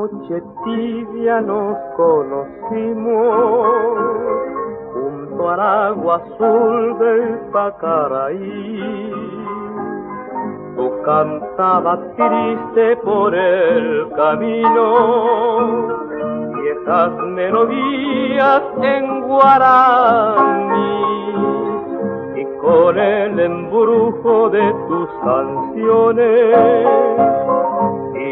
noche tibia nos conocimos junto al agua azul del Pacaraí. Tú cantabas triste por el camino viejas melodías en guaraní, y con el embrujo de tus canciones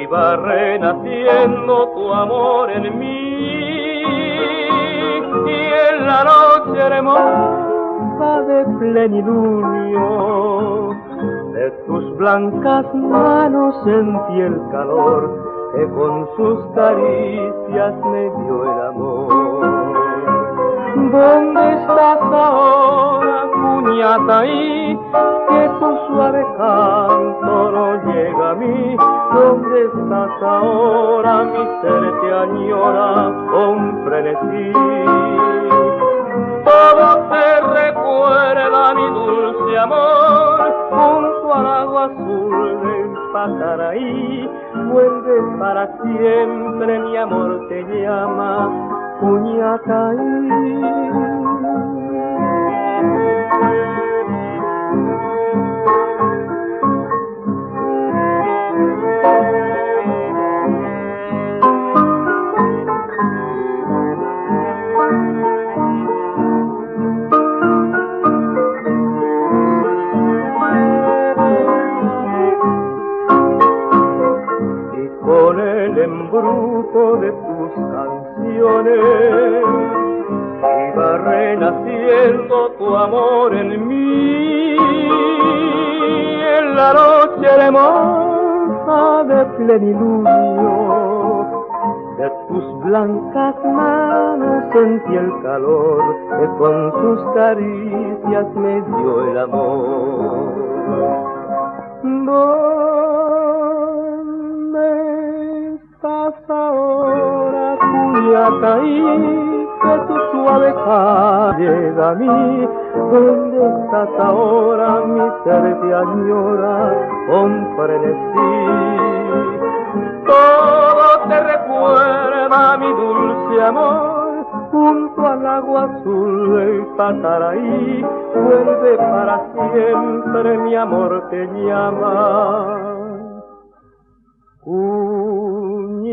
iba renaciendo tu amor en mí. Y en la noche hermosa de plenilunio de tus blancas manos sentí el calor que con sus caricias me dio el amor. ¿Dónde estás ahora, Puñataí? Que tu suave canto no llega a mí. ¿Dónde estás ahora? Mi ser te añora con frenesí. Todo te recuerda mi dulce amor junto al agua azul del Pacaraí. Vuelve para siempre, mi amor te llama, Puñataí. Con el embrujo de tus canciones iba renaciendo tu amor en mí. En la noche hermosa de plenilunio de tus blancas manos sentí el calor que con sus caricias me dio el amor. ¿Dónde estás ahora, Puñataí? Que tu suave cara llega a mí. ¿Dónde estás ahora? Mi ser te añora con frenesí. Todo te recuerda, mi dulce amor, junto al agua azul del Pacaraí. Vuelve para siempre, mi amor te llama, Puñataí.